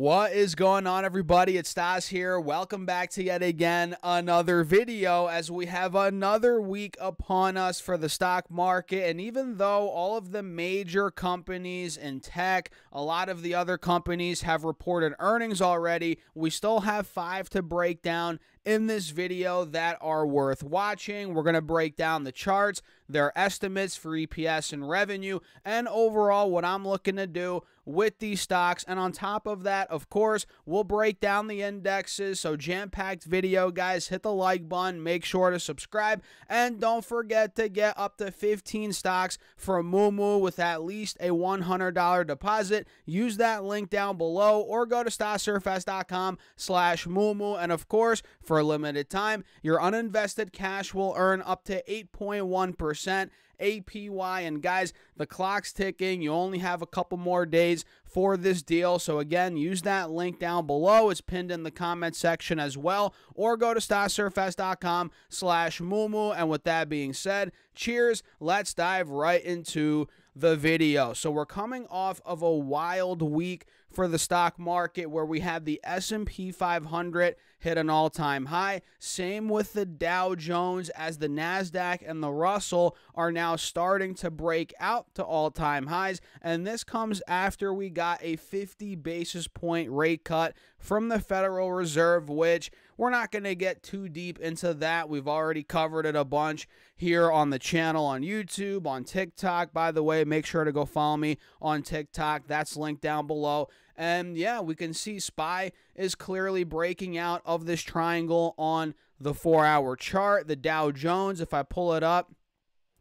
What is going on, everybody? It's Stas here. Welcome back to yet again another video as we have another week upon us for the stock market. And even though all of the major companies in tech, a lot of the other companies have reported earnings already, we still have 5 to break down in this video that are worth watching. We're going to break down the charts, their estimates for EPS and revenue, and overall what I'm looking to do with these stocks. And on top of that, of course, we'll break down the indexes. So jam-packed video, guys. Hit the like button, make sure to subscribe, and don't forget to get up to 15 stocks from Moomoo with at least a $100 deposit. Use that link down below or go to stasurfs.com/Moomoo. And of course, for a limited time, your uninvested cash will earn up to 8.1% APY. And guys, the clock's ticking. You only have a couple more days for this deal. So again, use that link down below. It's pinned in the comment section as well. Or go to stasurfs.com/Moomoo. And with that being said, cheers. Let's dive right into the video. So we're coming off of a wild week for the stock market where we had the S&P 500 hit an all-time high. Same with the Dow Jones, as the NASDAQ and the Russell are now starting to break out to all-time highs. And this comes after we got a 50 basis point rate cut from the Federal Reserve, which we're not going to get too deep into that. We've already covered it a bunch here on the channel, on YouTube, on TikTok. By the way, make sure to go follow me on TikTok. That's linked down below. And yeah, we can see SPY is clearly breaking out of this triangle on the 4-hour chart. The Dow Jones, if I pull it up,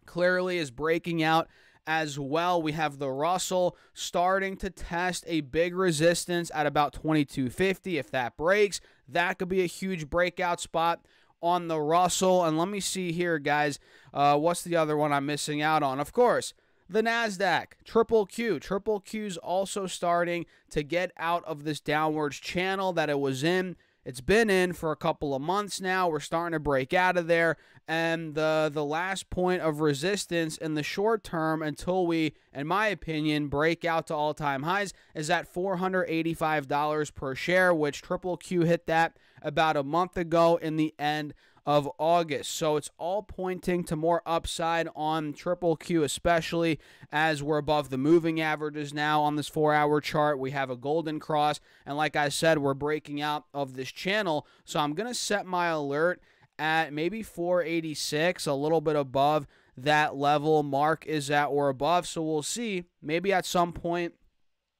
clearly is breaking out as well. We have the Russell starting to test a big resistance at about 2250. If that breaks, that could be a huge breakout spot on the Russell. And let me see here, guys. What's the other one I'm missing out on? Of course, the NASDAQ, Triple Q. Triple Q's also starting to get out of this downwards channel that it was in. It's been in for a couple of months now. We're starting to break out of there. And the last point of resistance in the short term until we, in my opinion, break out to all-time highs is at $485 per share, which Triple Q hit that about a month ago in the end of August. So it's all pointing to more upside on Triple Q, especially as we're above the moving averages now on this 4-hour chart. We have a golden cross, and like I said, we're breaking out of this channel. So I'm going to set my alert at maybe 486, a little bit above that level mark is at or above. So we'll see. Maybe at some point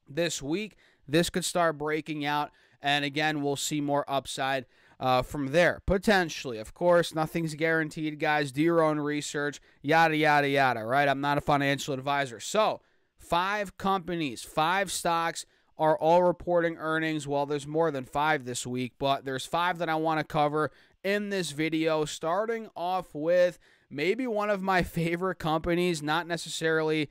this week, this could start breaking out, and again, we'll see more upside from there, potentially. Of course, nothing's guaranteed, guys. Do your own research, yada, yada, yada, right? I'm not a financial advisor. So 5 companies, 5 stocks are all reporting earnings. Well, there's more than 5 this week, but there's 5 that I want to cover in this video, starting off with maybe one of my favorite companies, not necessarily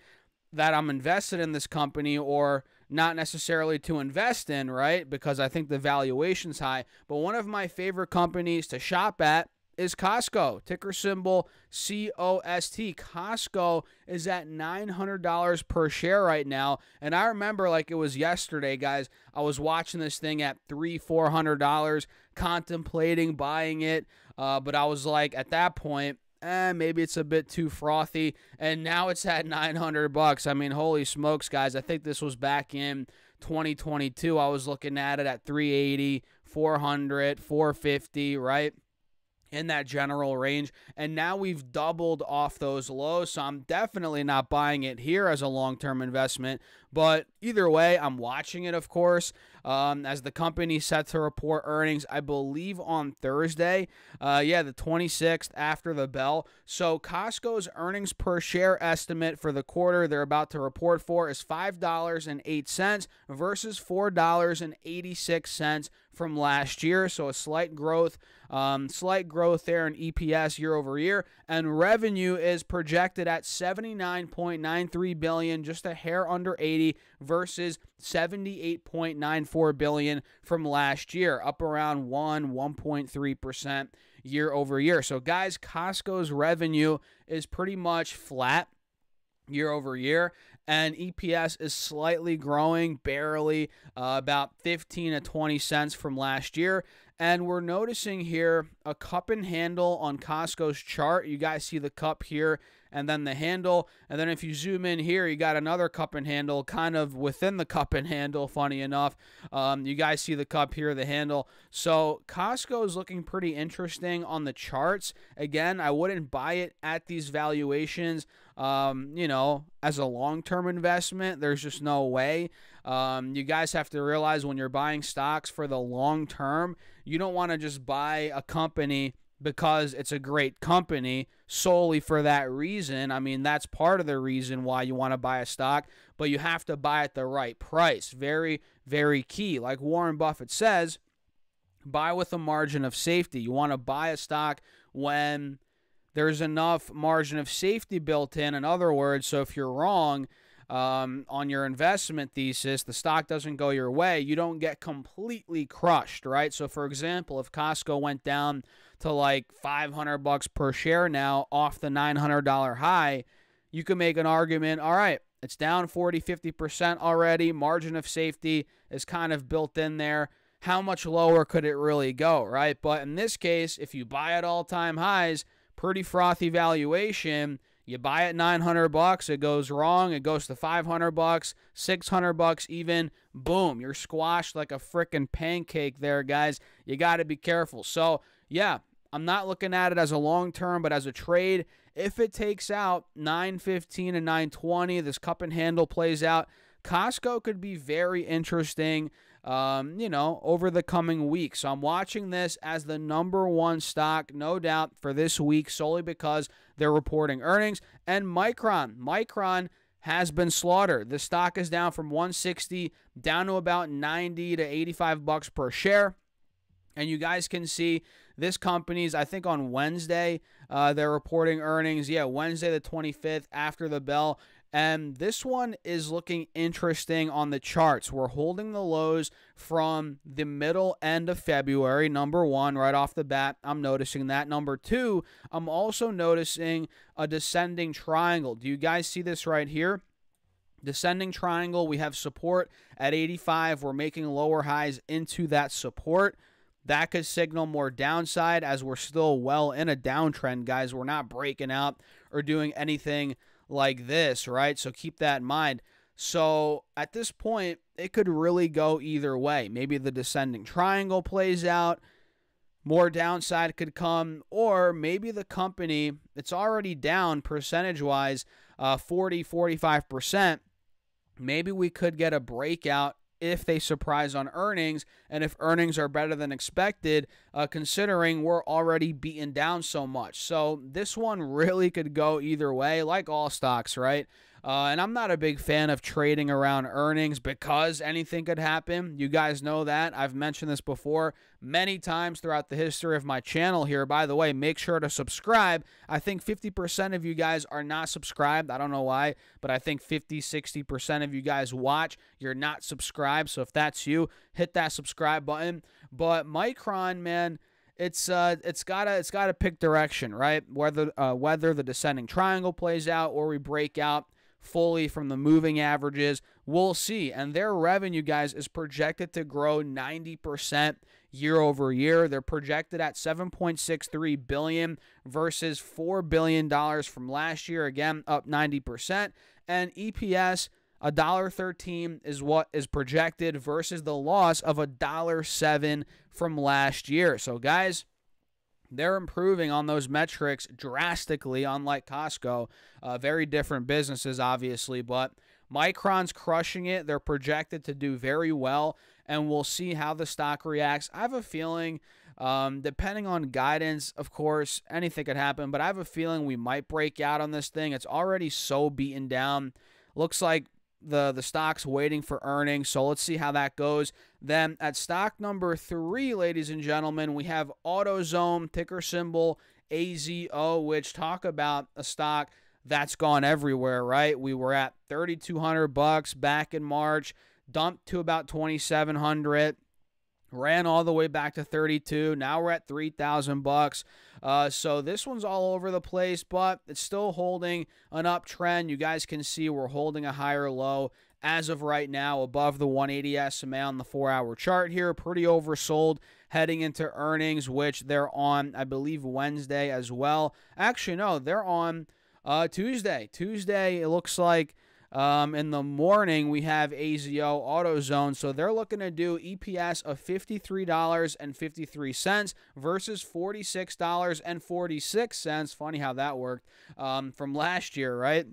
that I'm invested in this company or not necessarily to invest in, right? Because I think the valuation's high. But one of my favorite companies to shop at is Costco, ticker symbol COST. Costco is at $900 per share right now. And I remember like it was yesterday, guys, I was watching this thing at $300-400, contemplating buying it. But I was like, at that point, maybe it's a bit too frothy, and now it's at $900. I mean, holy smokes, guys. I think this was back in 2022. I was looking at it at 380, 400, 450, right? In that general range, and now we've doubled off those lows, so I'm definitely not buying it here as a long-term investment. But either way, I'm watching it, of course, as the company set to report earnings, I believe on Thursday, the 26th after the bell. So Costco's earnings per share estimate for the quarter they're about to report for is $5.08 versus $4.86 from last year. So a slight growth there in EPS year over year, and revenue is projected at $79.93 billion, just a hair under 80 versus $78.94 billion from last year, up around 1.3% year over year. So guys, Costco's revenue is pretty much flat year over year, and EPS is slightly growing, barely, about 15 to 20 cents from last year. And we're noticing here a cup and handle on Costco's chart. You guys see the cup here and then the handle. And then if you zoom in here, you got another cup and handle kind of within the cup and handle, funny enough. You guys see the cup here, the handle. So Costco is looking pretty interesting on the charts. Again, I wouldn't buy it at these valuations. As a long-term investment, there's just no way. You guys have to realize when you're buying stocks for the long term, you don't want to just buy a company because it's a great company solely for that reason. I mean, that's part of the reason why you want to buy a stock, but you have to buy at the right price. Very, very key. Like Warren Buffett says, buy with a margin of safety. You want to buy a stock when there's enough margin of safety built in. In other words, so if you're wrong on your investment thesis, the stock doesn't go your way, you don't get completely crushed, right? So for example, if Costco went down to like $500 per share now off the $900 high, you can make an argument, all right, it's down 40, 50% already. Margin of safety is kind of built in there. How much lower could it really go, right? But in this case, if you buy at all-time highs, pretty frothy valuation. You buy at $900, it goes wrong, it goes to $500, $600 even. Boom, you're squashed like a freaking pancake there, guys. You got to be careful. So, yeah, I'm not looking at it as a long term, but as a trade. If it takes out 915 and 920, this cup and handle plays out, Costco could be very interesting over the coming weeks. So I'm watching this as the #1 stock, no doubt, for this week, solely because they're reporting earnings. And Micron has been slaughtered. The stock is down from 160 down to about 90 to $85 per share. And you guys can see this company's, I think on Wednesday, they're reporting earnings. Yeah, Wednesday the 25th after the bell. And this one is looking interesting on the charts. We're holding the lows from the middle end of February. #1, right off the bat, I'm noticing that. #2, I'm also noticing a descending triangle. Do you guys see this right here? Descending triangle. We have support at 85. We're making lower highs into that support. That could signal more downside as we're still well in a downtrend, guys. We're not breaking out or doing anything like this, right? So keep that in mind. So at this point, it could really go either way. Maybe the descending triangle plays out, more downside could come, or maybe the company, it's already down percentage-wise, 40, 45%. Maybe we could get a breakout if they surprise on earnings, and if earnings are better than expected, considering we're already beaten down so much. So this one really could go either way, like all stocks, right? And I'm not a big fan of trading around earnings because anything could happen. You guys know that. I've mentioned this before many times throughout the history of my channel here. By the way, make sure to subscribe. I think 50% of you guys are not subscribed. I don't know why, but I think 50, 60% of you guys watch. You're not subscribed. So if that's you, hit that subscribe button. But Micron, man, it's gotta pick direction, right? Whether the descending triangle plays out or we break out fully from the moving averages, we'll see. And their revenue, guys, is projected to grow 90% year over year. They're projected at $7.63 billion versus $4 billion from last year, again up 90%. And EPS $1.13 is what is projected versus the loss of $1.07 from last year. So guys, they're improving on those metrics drastically, unlike Costco. Very different businesses, obviously, but Micron's crushing it. They're projected to do very well, and we'll see how the stock reacts. I have a feeling, depending on guidance, of course, anything could happen, but I have a feeling we might break out on this thing. It's already so beaten down. Looks like the stock's waiting for earnings, so let's see how that goes. Then at stock #3, ladies and gentlemen, we have AutoZone, ticker symbol AZO, which talk about a stock that's gone everywhere, right? We were at $3,200 back in March, dumped to about $2,700. ran all the way back to 32. Now we're at 3,000 bucks. So this one's all over the place, but it's still holding an uptrend. You guys can see we're holding a higher low as of right now above the 180 SMA on the 4-hour chart here. Pretty oversold heading into earnings, which they're on, I believe, Wednesday as well. Actually, no, they're on Tuesday. Tuesday, it looks like. In the morning, we have AZO AutoZone, so they're looking to do EPS of $53.53 versus $46.46. Funny how that worked from last year, right?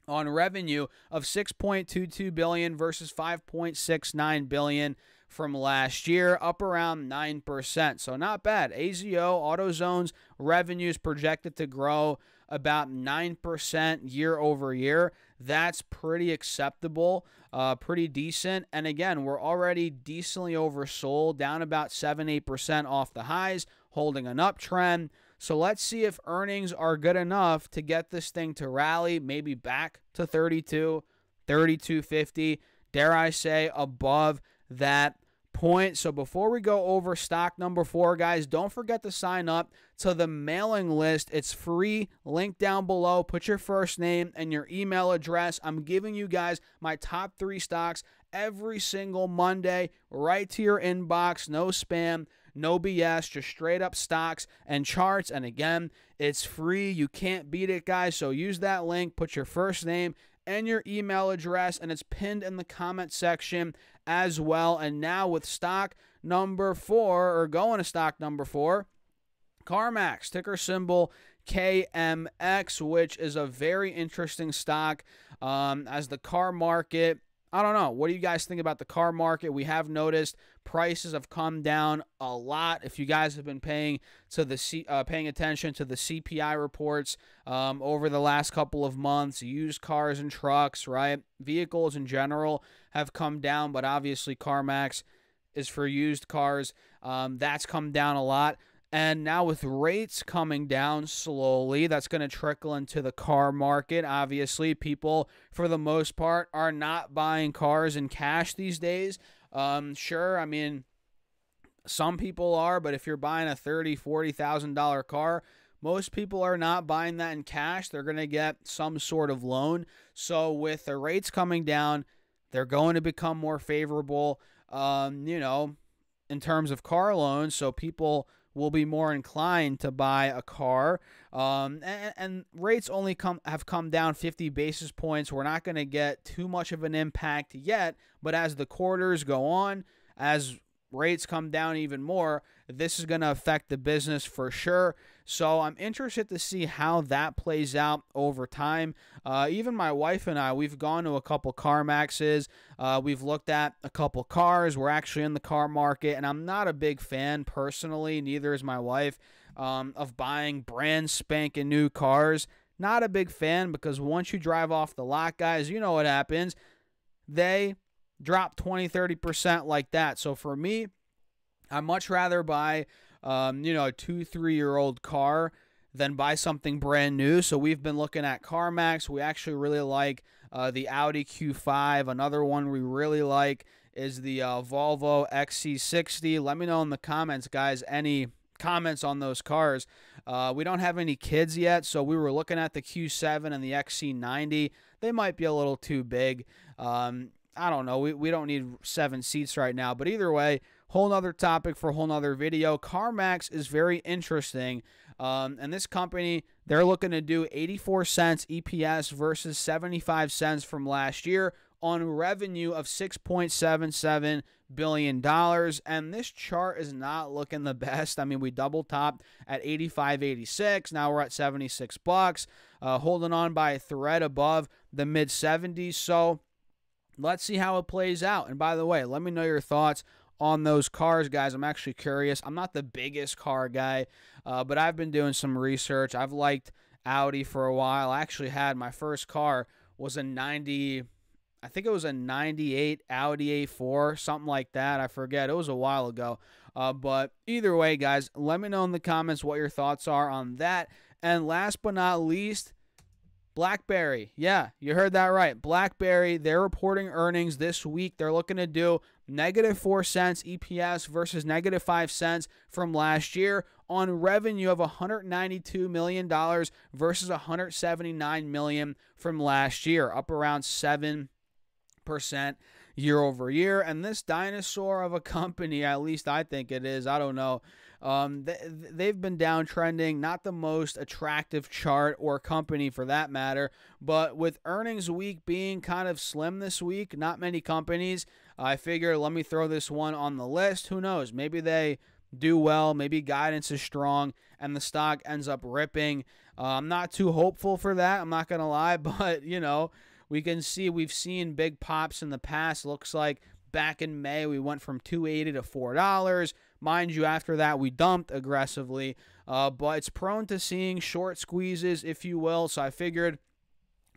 On revenue of $6.22 billion versus $5.69 billion from last year, up around 9%. So not bad. AZO AutoZone's revenues projected to grow about 9% year over year. That's pretty acceptable, pretty decent. And again, we're already decently oversold, down about 7-8% off the highs, holding an uptrend. So let's see if earnings are good enough to get this thing to rally, maybe back to 32, 32.50, dare I say above that point. So before we go over stock number 4, guys, don't forget to sign up to the mailing list. It's free. Link down below. Put your first name and your email address. I'm giving you guys my top 3 stocks every single Monday right to your inbox. No spam, no BS, just straight up stocks and charts. And again, it's free. You can't beat it, guys. So use that link. Put your first name and your email address, and it's pinned in the comment section as well. And now with stock number 4, or going to stock number 4, CarMax, ticker symbol KMX, which is a very interesting stock as the car market. I don't know. What do you guys think about the car market? We have noticed prices have come down a lot. If you guys have been paying attention to the CPI reports over the last couple of months, used cars and trucks, right? Vehicles in general have come down, but obviously CarMax is for used cars. That's come down a lot. And now with rates coming down slowly, that's going to trickle into the car market. Obviously, people, for the most part, are not buying cars in cash these days. Sure, I mean, some people are, but if you're buying a $30,000, $40,000 car, most people are not buying that in cash. They're going to get some sort of loan. So with the rates coming down, they're going to become more favorable, in terms of car loans. So people will be more inclined to buy a car. And rates only have come down 50 basis points. We're not going to get too much of an impact yet, but as the quarters go on, as rates come down even more, this is going to affect the business for sure. So I'm interested to see how that plays out over time. Even my wife and I, we've gone to a couple CarMaxes. We've looked at a couple cars. We're actually in the car market, and I'm not a big fan personally, neither is my wife, of buying brand spanking new cars. Not a big fan because once you drive off the lot, guys, you know what happens. They drop 20-30% like that. So for me, I'd much rather buy a 2-3-year-old car than buy something brand new. So we've been looking at CarMax. We actually really like the Audi Q5. Another one we really like is the Volvo XC60. Let me know in the comments, guys, any comments on those cars. We don't have any kids yet, so we were looking at the Q7 and the XC90. They might be a little too big. I don't know. We don't need 7 seats right now. But either way, whole nother topic for a whole nother video. CarMax is very interesting. And this company, they're looking to do 84 cents EPS versus 75 cents from last year on revenue of $6.77 billion. And this chart is not looking the best. I mean, we double topped at 85.86. Now we're at 76 bucks, holding on by a thread above the mid 70s. So let's see how it plays out. And by the way, let me know your thoughts on those cars, guys. I'm actually curious. I'm not the biggest car guy, but I've been doing some research. I've liked Audi for a while. I actually had my first car was a 98 Audi A4, something like that. I forget. It was a while ago. But either way, guys, let me know in the comments what your thoughts are on that. And last but not least, BlackBerry, yeah, you heard that right. BlackBerry, they're reporting earnings this week. They're looking to do -4 cents EPS versus -5 cents from last year on revenue of $192 million versus $179 million from last year, up around 7% year over year. And this dinosaur of a company, at least I think it is, I don't know, they've been downtrending, not the most attractive chart or company for that matter, but with earnings week being kind of slim this week, not many companies, I figure let me throw this one on the list. Who knows? Maybe they do well, maybe guidance is strong, and the stock ends up ripping. I'm not too hopeful for that, I'm not going to lie, but, you know, we've seen big pops in the past. Looks like back in May, we went from $2.80 to $4. Mind you, after that, we dumped aggressively. But it's prone to seeing short squeezes, if you will. So I figured,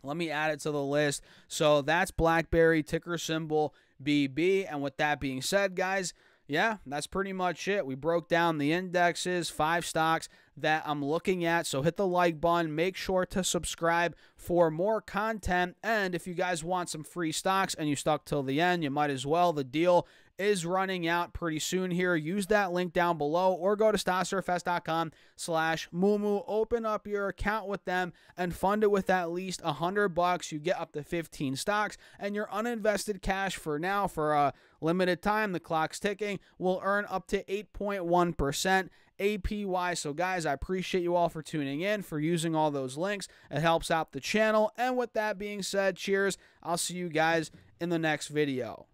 let me add it to the list. So that's BlackBerry, ticker symbol BB. And with that being said, guys, yeah, that's pretty much it. We broke down the indexes, 5 stocks that I'm looking at. So hit the like button. Make sure to subscribe for more content. And if you guys want some free stocks and you stuck till the end, you might as well. The deal is running out pretty soon here. Use that link down below or go to stocksurfs.com/Moomoo. Open up your account with them and fund it with at least $100. You get up to 15 stocks, and your uninvested cash for now, for a limited time, the clock's ticking, will earn up to 8.1% APY. So guys, I appreciate you all for tuning in, for using all those links. It helps out the channel. And with that being said, cheers. I'll see you guys in the next video.